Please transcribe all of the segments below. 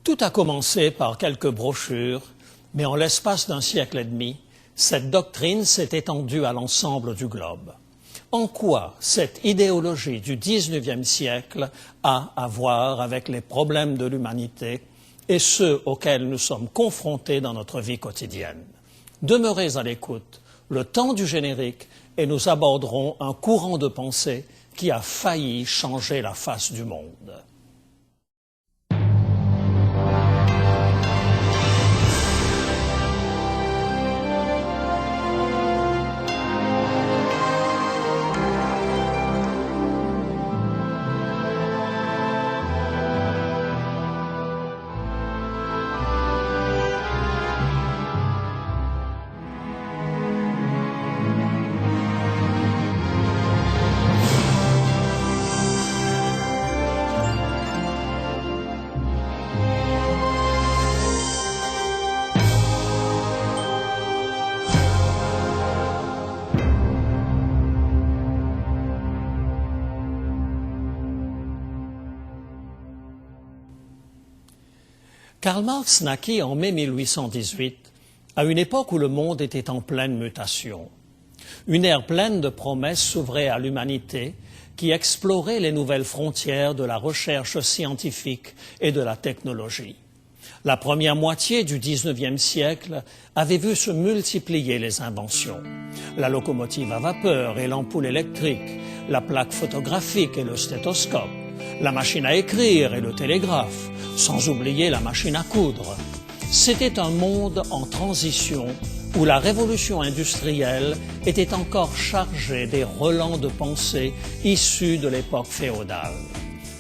Tout a commencé par quelques brochures, mais en l'espace d'un siècle et demi, cette doctrine s'est étendue à l'ensemble du globe. En quoi cette idéologie du XIXe siècle a à voir avec les problèmes de l'humanité et ceux auxquels nous sommes confrontés dans notre vie quotidienne? Demeurez à l'écoute, le temps du générique, et nous aborderons un courant de pensée qui a failli changer la face du monde. Karl Marx naquit en mai 1818, à une époque où le monde était en pleine mutation. Une ère pleine de promesses s'ouvrait à l'humanité qui explorait les nouvelles frontières de la recherche scientifique et de la technologie. La première moitié du XIXe siècle avait vu se multiplier les inventions. La locomotive à vapeur et l'ampoule électrique, la plaque photographique et le stéthoscope, la machine à écrire et le télégraphe, sans oublier la machine à coudre. C'était un monde en transition où la révolution industrielle était encore chargée des relents de pensée issus de l'époque féodale.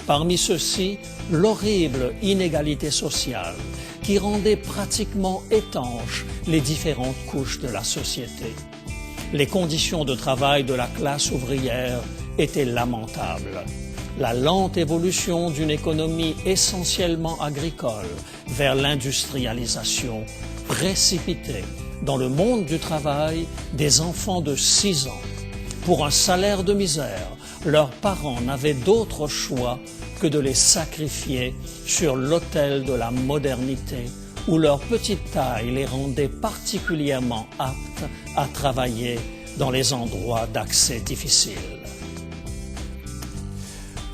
Parmi ceux-ci, l'horrible inégalité sociale qui rendait pratiquement étanches les différentes couches de la société. Les conditions de travail de la classe ouvrière étaient lamentables. La lente évolution d'une économie essentiellement agricole vers l'industrialisation précipitait dans le monde du travail des enfants de 6 ans. Pour un salaire de misère, leurs parents n'avaient d'autre choix que de les sacrifier sur l'autel de la modernité où leur petite taille les rendait particulièrement aptes à travailler dans les endroits d'accès difficiles.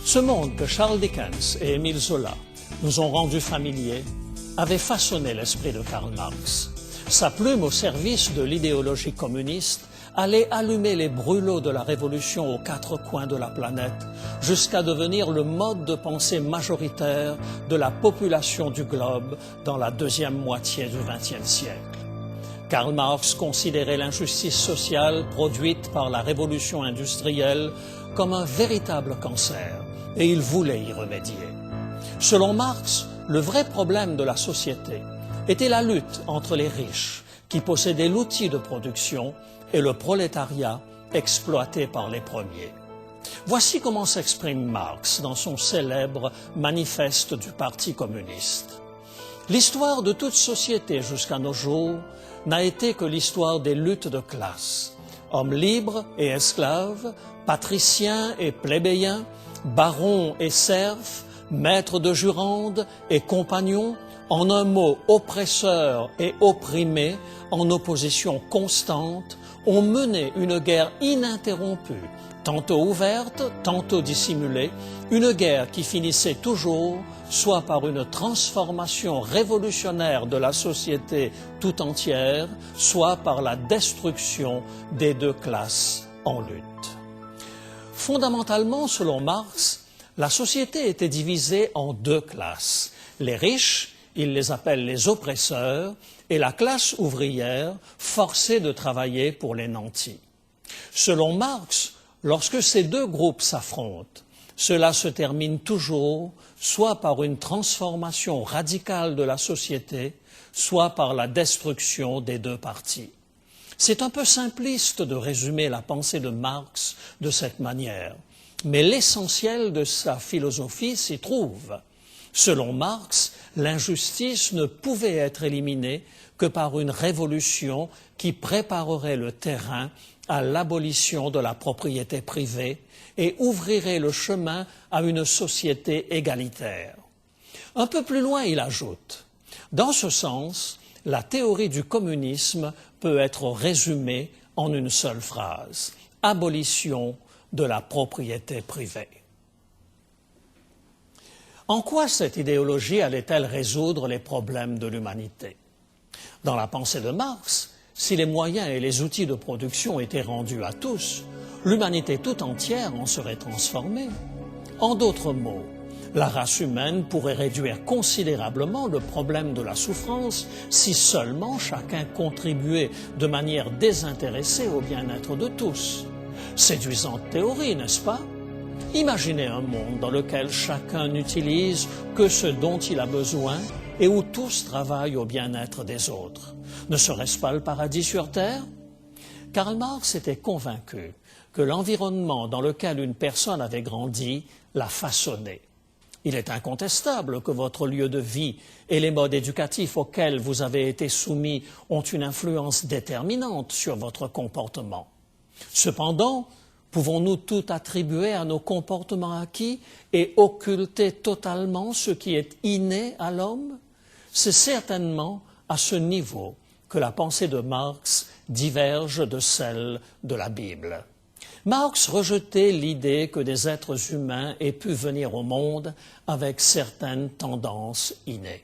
Ce monde que Charles Dickens et Émile Zola nous ont rendu familier avait façonné l'esprit de Karl Marx. Sa plume au service de l'idéologie communiste allait allumer les brûlots de la révolution aux 4 coins de la planète jusqu'à devenir le mode de pensée majoritaire de la population du globe dans la deuxième moitié du XXe siècle. Karl Marx considérait l'injustice sociale produite par la révolution industrielle comme un véritable cancer et il voulait y remédier. Selon Marx, le vrai problème de la société était la lutte entre les riches qui possédaient l'outil de production et le prolétariat exploité par les premiers. Voici comment s'exprime Marx dans son célèbre Manifeste du Parti communiste. L'histoire de toute société jusqu'à nos jours n'a été que l'histoire des luttes de classe. Hommes libres et esclaves, patriciens et plébéiens, barons et serfs, maîtres de jurande et compagnons, en un mot oppresseurs et opprimés, en opposition constante, ont mené une guerre ininterrompue, tantôt ouverte, tantôt dissimulée, une guerre qui finissait toujours soit par une transformation révolutionnaire de la société tout entière, soit par la destruction des deux classes en lutte. Fondamentalement, selon Marx, la société était divisée en 2 classes. Les riches, il les appelle les oppresseurs, et la classe ouvrière forcée de travailler pour les nantis. Selon Marx, lorsque ces 2 groupes s'affrontent, cela se termine toujours soit par une transformation radicale de la société, soit par la destruction des 2 parties. C'est un peu simpliste de résumer la pensée de Marx de cette manière, mais l'essentiel de sa philosophie s'y trouve. Selon Marx, l'injustice ne pouvait être éliminée que par une révolution qui préparerait le terrain à l'abolition de la propriété privée et ouvrirait le chemin à une société égalitaire. Un peu plus loin, il ajoute « Dans ce sens, la théorie du communisme peut être résumée en une seule phrase – abolition de la propriété privée ». En quoi cette idéologie allait-elle résoudre les problèmes de l'humanité? Dans la pensée de Marx, si les moyens et les outils de production étaient rendus à tous, l'humanité tout entière en serait transformée. En d'autres mots, la race humaine pourrait réduire considérablement le problème de la souffrance si seulement chacun contribuait de manière désintéressée au bien-être de tous. Séduisante théorie, n'est-ce pas? Imaginez un monde dans lequel chacun n'utilise que ce dont il a besoin et où tous travaillent au bien-être des autres. Ne serait-ce pas le paradis sur Terre? Karl Marx était convaincu que l'environnement dans lequel une personne avait grandi l'a façonné. Il est incontestable que votre lieu de vie et les modes éducatifs auxquels vous avez été soumis ont une influence déterminante sur votre comportement. Cependant, pouvons-nous tout attribuer à nos comportements acquis et occulter totalement ce qui est inné à l'homme? C'est certainement à ce niveau que la pensée de Marx diverge de celle de la Bible. Marx rejetait l'idée que des êtres humains aient pu venir au monde avec certaines tendances innées.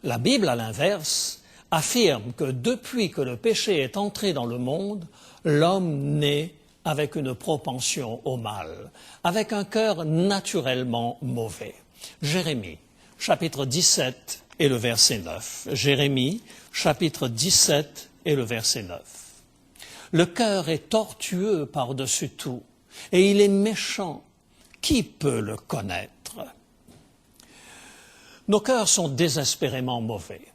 La Bible, à l'inverse, affirme que depuis que le péché est entré dans le monde, l'homme naît avec une propension au mal, avec un cœur naturellement mauvais. Jérémie, chapitre 17 et le verset 9. Jérémie, chapitre 17 et le verset 9. Le cœur est tortueux par-dessus tout, et il est méchant. Qui peut le connaître? Nos cœurs sont désespérément mauvais.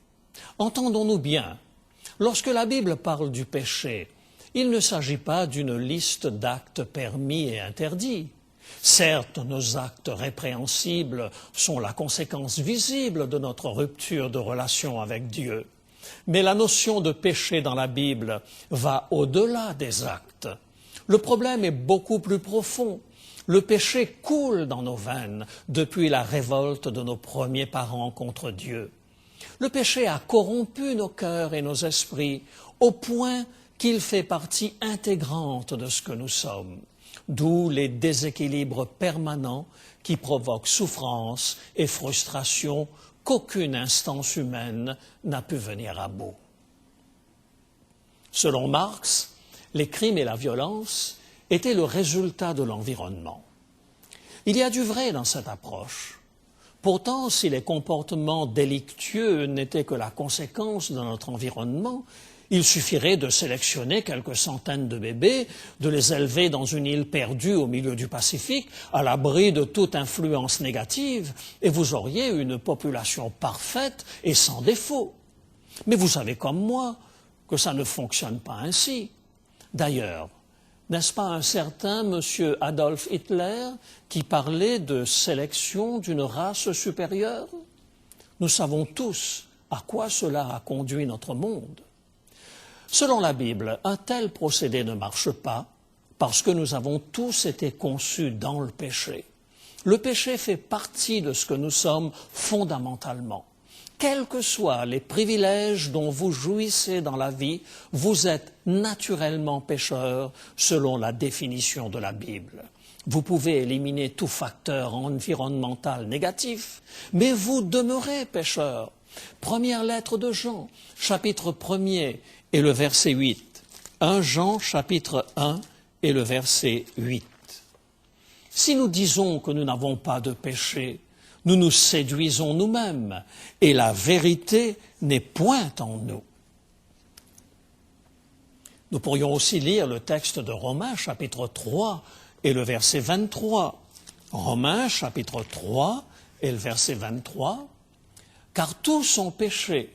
Entendons-nous bien, lorsque la Bible parle du péché, il ne s'agit pas d'une liste d'actes permis et interdits. Certes, nos actes répréhensibles sont la conséquence visible de notre rupture de relation avec Dieu. Mais la notion de péché dans la Bible va au-delà des actes. Le problème est beaucoup plus profond. Le péché coule dans nos veines depuis la révolte de nos premiers parents contre Dieu. Le péché a corrompu nos cœurs et nos esprits au point qu'il fait partie intégrante de ce que nous sommes. D'où les déséquilibres permanents qui provoquent souffrance et frustration qu'aucune instance humaine n'a pu venir à bout. Selon Marx, les crimes et la violence étaient le résultat de l'environnement. Il y a du vrai dans cette approche. Pourtant, si les comportements délictueux n'étaient que la conséquence de notre environnement, il suffirait de sélectionner quelques centaines de bébés, de les élever dans une île perdue au milieu du Pacifique, à l'abri de toute influence négative, et vous auriez une population parfaite et sans défaut. Mais vous savez comme moi que ça ne fonctionne pas ainsi. D'ailleurs, n'est-ce pas un certain monsieur Adolf Hitler qui parlait de sélection d'une race supérieure? Nous savons tous à quoi cela a conduit notre monde. Selon la Bible, un tel procédé ne marche pas parce que nous avons tous été conçus dans le péché. Le péché fait partie de ce que nous sommes fondamentalement. Quels que soient les privilèges dont vous jouissez dans la vie, vous êtes naturellement pécheur selon la définition de la Bible. Vous pouvez éliminer tout facteur environnemental négatif, mais vous demeurez pécheur. Première lettre de Jean, chapitre 1er et le verset 8. 1 Jean, chapitre 1 et le verset 8. Si nous disons que nous n'avons pas de péché, nous nous séduisons nous-mêmes et la vérité n'est point en nous. Nous pourrions aussi lire le texte de Romains, chapitre 3 et le verset 23. Romains, chapitre 3 et le verset 23. Car tous ont péché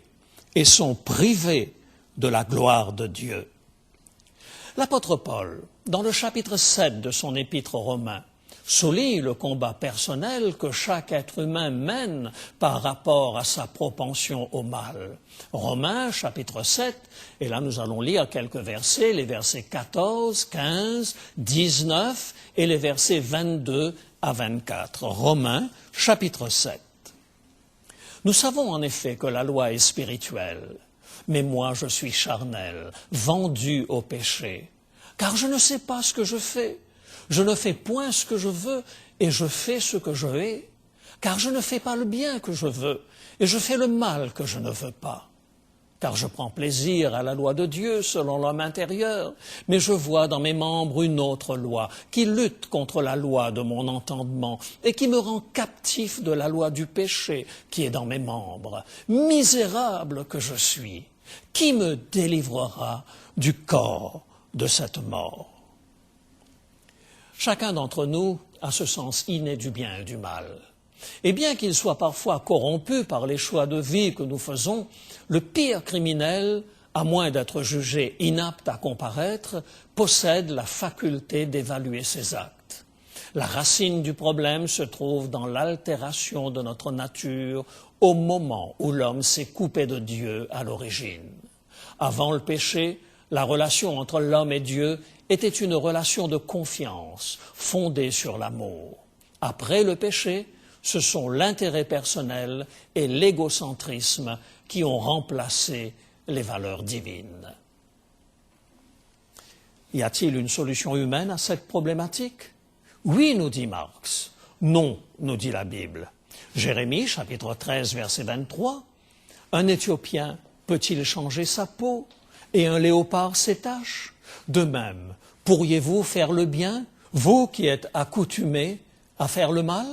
et sont privés de la gloire de Dieu. L'apôtre Paul, dans le chapitre 7 de son épître aux Romains, souligne le combat personnel que chaque être humain mène par rapport à sa propension au mal. Romains, chapitre 7, et là nous allons lire quelques versets, les versets 14, 15, 19 et les versets 22 à 24. Romains, chapitre 7. Nous savons en effet que la loi est spirituelle, mais moi je suis charnel, vendu au péché, car je ne sais pas ce que je fais. Je ne fais point ce que je veux, et je fais ce que je hais, car je ne fais pas le bien que je veux, et je fais le mal que je ne veux pas. Car je prends plaisir à la loi de Dieu selon l'homme intérieur, mais je vois dans mes membres une autre loi qui lutte contre la loi de mon entendement et qui me rend captif de la loi du péché qui est dans mes membres. Misérable que je suis, qui me délivrera du corps de cette mort? Chacun d'entre nous a ce sens inné du bien et du mal. Et bien qu'il soit parfois corrompu par les choix de vie que nous faisons, le pire criminel, à moins d'être jugé inapte à comparaître, possède la faculté d'évaluer ses actes. La racine du problème se trouve dans l'altération de notre nature au moment où l'homme s'est coupé de Dieu à l'origine. Avant le péché, la relation entre l'homme et Dieu était une relation de confiance fondée sur l'amour. Après le péché, ce sont l'intérêt personnel et l'égocentrisme qui ont remplacé les valeurs divines. Y a-t-il une solution humaine à cette problématique? Oui, nous dit Marx. Non, nous dit la Bible. Jérémie, chapitre 13, verset 23. Un Éthiopien peut-il changer sa peau et un léopard ses taches? De même, pourriez-vous faire le bien, vous qui êtes accoutumés à faire le mal?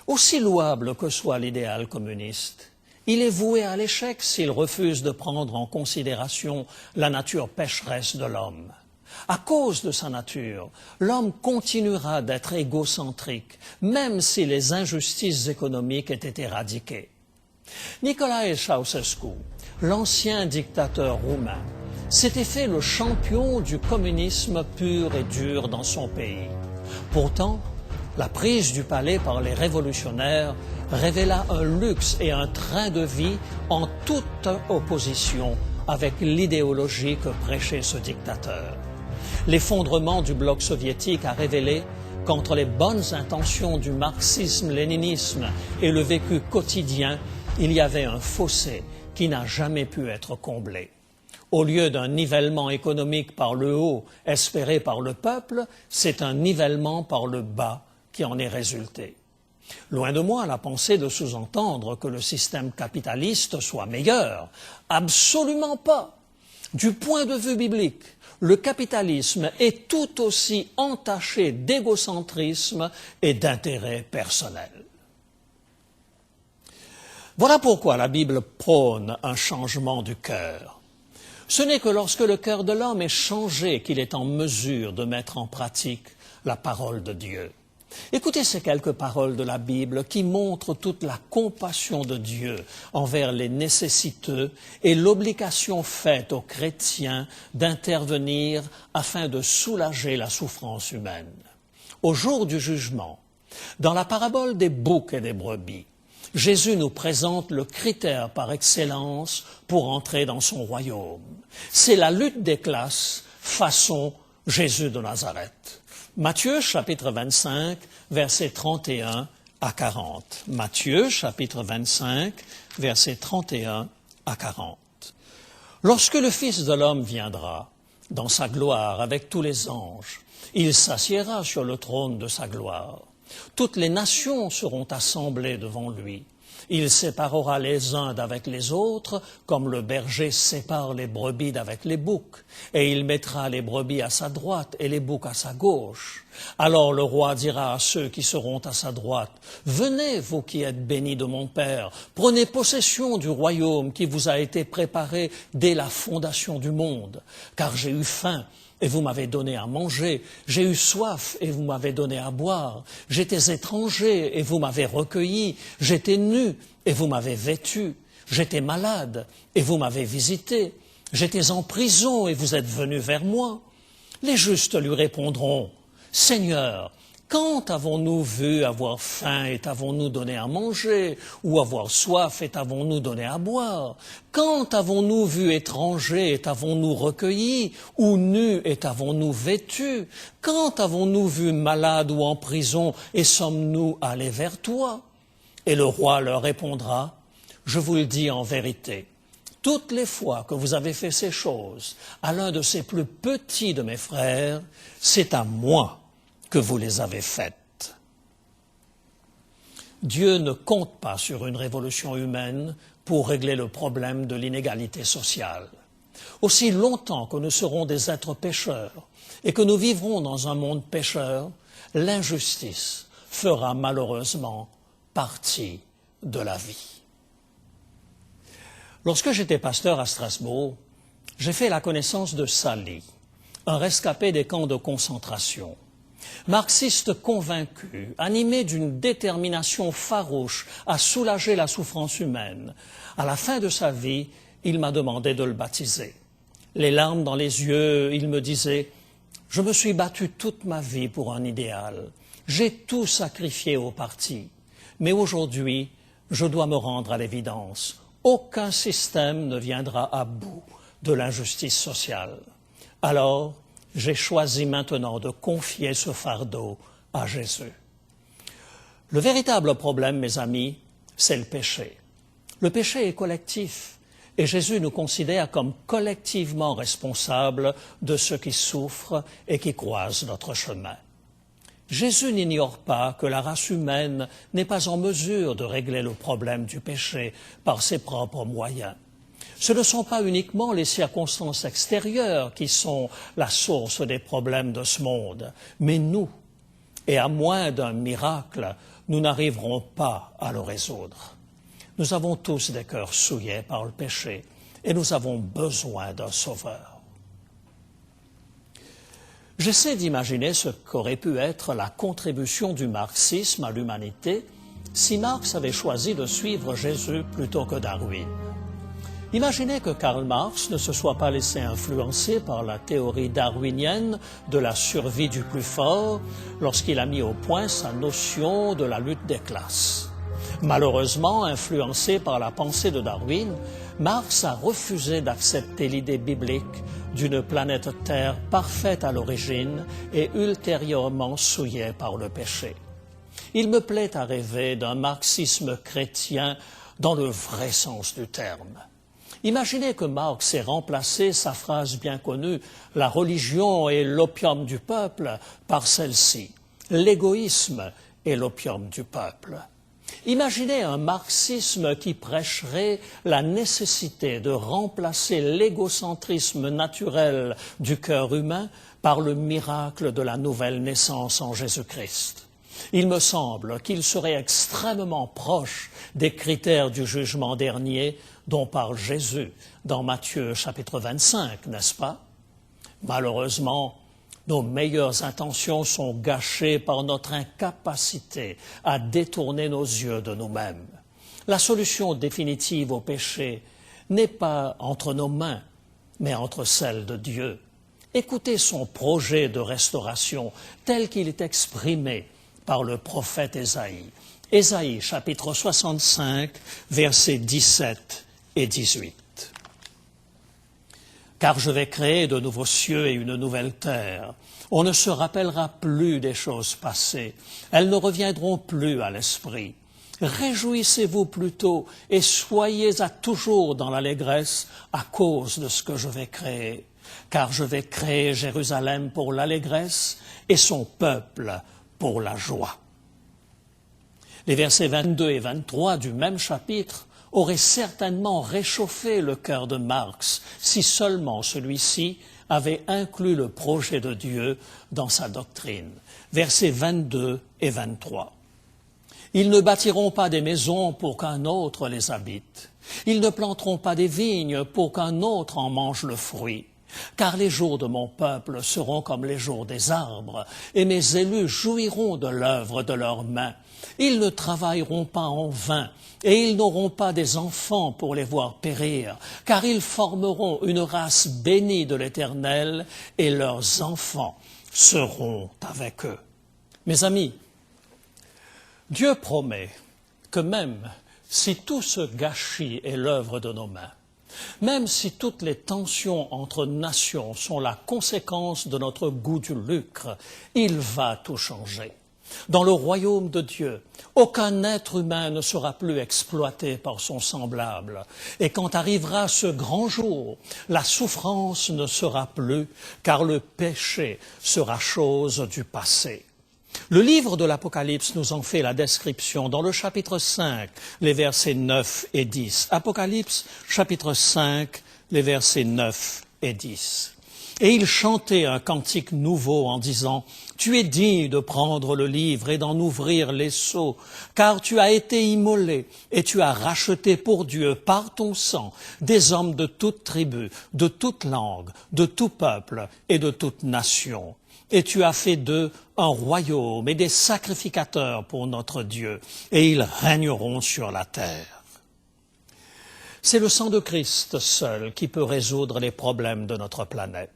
Aussi louable que soit l'idéal communiste, il est voué à l'échec s'il refuse de prendre en considération la nature pécheresse de l'homme. À cause de sa nature, l'homme continuera d'être égocentrique, même si les injustices économiques étaient éradiquées. Nicolae Ceausescu, l'ancien dictateur roumain, s'était fait le champion du communisme pur et dur dans son pays. Pourtant, la prise du palais par les révolutionnaires révéla un luxe et un train de vie en toute opposition avec l'idéologie que prêchait ce dictateur. L'effondrement du bloc soviétique a révélé qu'entre les bonnes intentions du marxisme-léninisme et le vécu quotidien, il y avait un fossé qui n'a jamais pu être comblé. Au lieu d'un nivellement économique par le haut espéré par le peuple, c'est un nivellement par le bas qui en est résulté. Loin de moi la pensée de sous-entendre que le système capitaliste soit meilleur. Absolument pas. Du point de vue biblique, le capitalisme est tout aussi entaché d'égocentrisme et d'intérêt personnel. Voilà pourquoi la Bible prône un changement du cœur. Ce n'est que lorsque le cœur de l'homme est changé qu'il est en mesure de mettre en pratique la parole de Dieu. Écoutez ces quelques paroles de la Bible qui montrent toute la compassion de Dieu envers les nécessiteux et l'obligation faite aux chrétiens d'intervenir afin de soulager la souffrance humaine. Au jour du jugement, dans la parabole des boucs et des brebis, Jésus nous présente le critère par excellence pour entrer dans son royaume. C'est la lutte des classes façon Jésus de Nazareth. Matthieu, chapitre 25, versets 31 à 40. Matthieu, chapitre 25, versets 31 à 40. Lorsque le Fils de l'homme viendra dans sa gloire avec tous les anges, il s'assiera sur le trône de sa gloire. Toutes les nations seront assemblées devant lui. Il séparera les uns d'avec les autres, comme le berger sépare les brebis d'avec les boucs, et il mettra les brebis à sa droite et les boucs à sa gauche. Alors le roi dira à ceux qui seront à sa droite, « Venez, vous qui êtes bénis de mon Père, prenez possession du royaume qui vous a été préparé dès la fondation du monde, car j'ai eu faim, et vous m'avez donné à manger, j'ai eu soif et vous m'avez donné à boire, j'étais étranger et vous m'avez recueilli, j'étais nu et vous m'avez vêtu, j'étais malade et vous m'avez visité, j'étais en prison et vous êtes venus vers moi. » Les justes lui répondront, « Seigneur, Quand avons-nous vu avoir faim et t'avons-nous donné à manger, ou avoir soif et t'avons-nous donné à boire? Quand avons-nous vu étranger et t'avons-nous recueilli, ou nu et t'avons-nous vêtu? Quand avons-nous vu malade ou en prison et sommes-nous allés vers toi? Et le roi leur répondra, je vous le dis en vérité, toutes les fois que vous avez fait ces choses à l'un de ces plus petits de mes frères, c'est à moi que vous les avez faites. Dieu ne compte pas sur une révolution humaine pour régler le problème de l'inégalité sociale. Aussi longtemps que nous serons des êtres pécheurs et que nous vivrons dans un monde pécheur, l'injustice fera malheureusement partie de la vie. Lorsque j'étais pasteur à Strasbourg, j'ai fait la connaissance de Sally, un rescapé des camps de concentration. Marxiste convaincu, animé d'une détermination farouche à soulager la souffrance humaine, à la fin de sa vie, il m'a demandé de le baptiser. Les larmes dans les yeux, il me disait « Je me suis battu toute ma vie pour un idéal. J'ai tout sacrifié au parti. Mais aujourd'hui, je dois me rendre à l'évidence. Aucun système ne viendra à bout de l'injustice sociale. Alors, j'ai choisi maintenant de confier ce fardeau à Jésus. » Le véritable problème, mes amis, c'est le péché. Le péché est collectif et Jésus nous considère comme collectivement responsables de ceux qui souffrent et qui croisent notre chemin. Jésus n'ignore pas que la race humaine n'est pas en mesure de régler le problème du péché par ses propres moyens. Ce ne sont pas uniquement les circonstances extérieures qui sont la source des problèmes de ce monde, mais nous, et à moins d'un miracle, nous n'arriverons pas à le résoudre. Nous avons tous des cœurs souillés par le péché et nous avons besoin d'un sauveur. J'essaie d'imaginer ce qu'aurait pu être la contribution du marxisme à l'humanité si Marx avait choisi de suivre Jésus plutôt que Darwin. Imaginez que Karl Marx ne se soit pas laissé influencer par la théorie darwinienne de la survie du plus fort lorsqu'il a mis au point sa notion de la lutte des classes. Malheureusement, influencé par la pensée de Darwin, Marx a refusé d'accepter l'idée biblique d'une planète Terre parfaite à l'origine et ultérieurement souillée par le péché. Il me plaît à rêver d'un marxisme chrétien dans le vrai sens du terme. Imaginez que Marx ait remplacé sa phrase bien connue « La religion est l'opium du peuple » par celle-ci « L'égoïsme est l'opium du peuple ». Imaginez un marxisme qui prêcherait la nécessité de remplacer l'égocentrisme naturel du cœur humain par le miracle de la nouvelle naissance en Jésus-Christ. Il me semble qu'il serait extrêmement proche des critères du jugement dernier dont parle Jésus dans Matthieu chapitre 25, n'est-ce pas? Malheureusement, nos meilleures intentions sont gâchées par notre incapacité à détourner nos yeux de nous-mêmes. La solution définitive au péché n'est pas entre nos mains, mais entre celles de Dieu. Écoutez son projet de restauration tel qu'il est exprimé par le prophète Ésaïe. Ésaïe chapitre 65, versets 17 et 18. Car je vais créer de nouveaux cieux et une nouvelle terre. On ne se rappellera plus des choses passées. Elles ne reviendront plus à l'esprit. Réjouissez-vous plutôt et soyez à toujours dans l'allégresse à cause de ce que je vais créer. Car je vais créer Jérusalem pour l'allégresse et son peuple pour la joie. Les versets 22 et 23 du même chapitre aurait certainement réchauffé le cœur de Marx si seulement celui-ci avait inclus le projet de Dieu dans sa doctrine. Versets 22 et 23. Ils ne bâtiront pas des maisons pour qu'un autre les habite. Ils ne planteront pas des vignes pour qu'un autre en mange le fruit. Car les jours de mon peuple seront comme les jours des arbres, et mes élus jouiront de l'œuvre de leurs mains. Ils ne travailleront pas en vain, et ils n'auront pas des enfants pour les voir périr, car ils formeront une race bénie de l'Éternel, et leurs enfants seront avec eux. Mes amis, Dieu promet que même si tout ce gâchis est l'œuvre de nos mains, même si toutes les tensions entre nations sont la conséquence de notre goût du lucre, il va tout changer. Dans le royaume de Dieu, aucun être humain ne sera plus exploité par son semblable. Et quand arrivera ce grand jour, la souffrance ne sera plus, car le péché sera chose du passé. Le livre de l'Apocalypse nous en fait la description dans le chapitre 5, les versets 9 et 10. Apocalypse, chapitre 5, les versets 9 et 10. Et il chantait un cantique nouveau en disant « Tu es digne de prendre le livre et d'en ouvrir les sceaux, car tu as été immolé et tu as racheté pour Dieu par ton sang des hommes de toute tribu, de toute langue, de tout peuple et de toute nation. Et tu as fait d'eux un royaume et des sacrificateurs pour notre Dieu, et ils régneront sur la terre. » C'est le sang de Christ seul qui peut résoudre les problèmes de notre planète.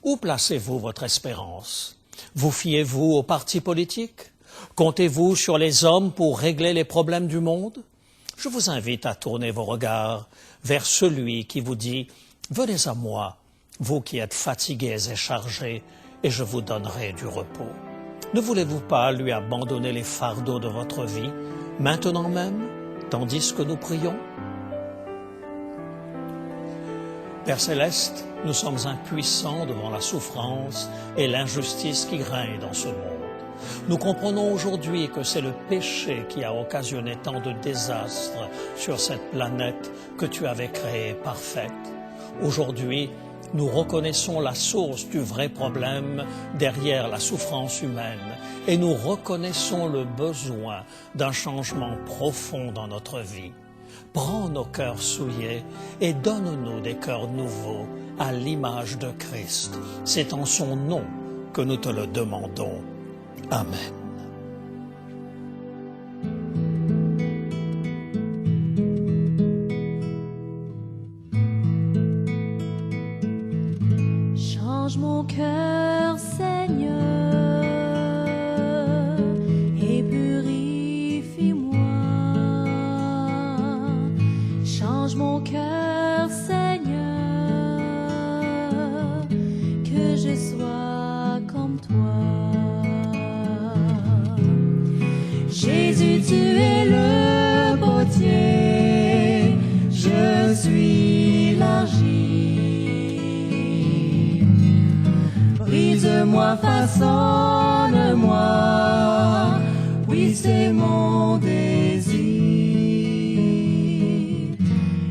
Où placez-vous votre espérance? Vous fiez-vous aux partis politiques? Comptez-vous sur les hommes pour régler les problèmes du monde? Je vous invite à tourner vos regards vers celui qui vous dit « Venez à moi, vous qui êtes fatigués et chargés, et je vous donnerai du repos. » Ne voulez-vous pas lui abandonner les fardeaux de votre vie, maintenant même, tandis que nous prions? Père Céleste, nous sommes impuissants devant la souffrance et l'injustice qui règnent dans ce monde. Nous comprenons aujourd'hui que c'est le péché qui a occasionné tant de désastres sur cette planète que tu avais créée parfaite. Aujourd'hui, nous reconnaissons la source du vrai problème derrière la souffrance humaine et nous reconnaissons le besoin d'un changement profond dans notre vie. Prends nos cœurs souillés et donne-nous des cœurs nouveaux à l'image de Christ. C'est en son nom que nous te le demandons. Amen. Change mon cœur, Seigneur, et purifie-moi. Change mon cœur, Seigneur, que je sois comme toi. Jésus, tu es le potier, je suis l'argile. Brise-moi, façonne-moi, oui c'est mon désir.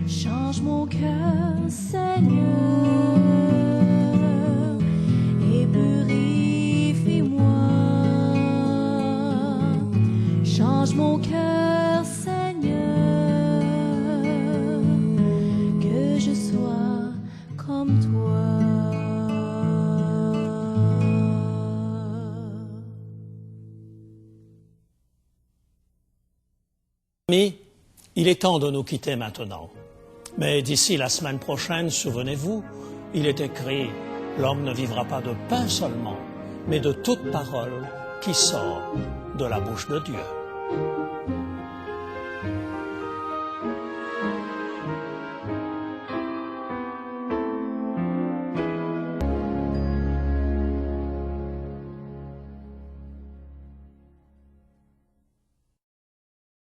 Change mon cœur, Seigneur, et purifie-moi. Change mon cœur, Seigneur, que je sois comme toi. Amis, il est temps de nous quitter maintenant. Mais d'ici la semaine prochaine, souvenez-vous, il est écrit « L'homme ne vivra pas de pain seulement, mais de toute parole qui sort de la bouche de Dieu. »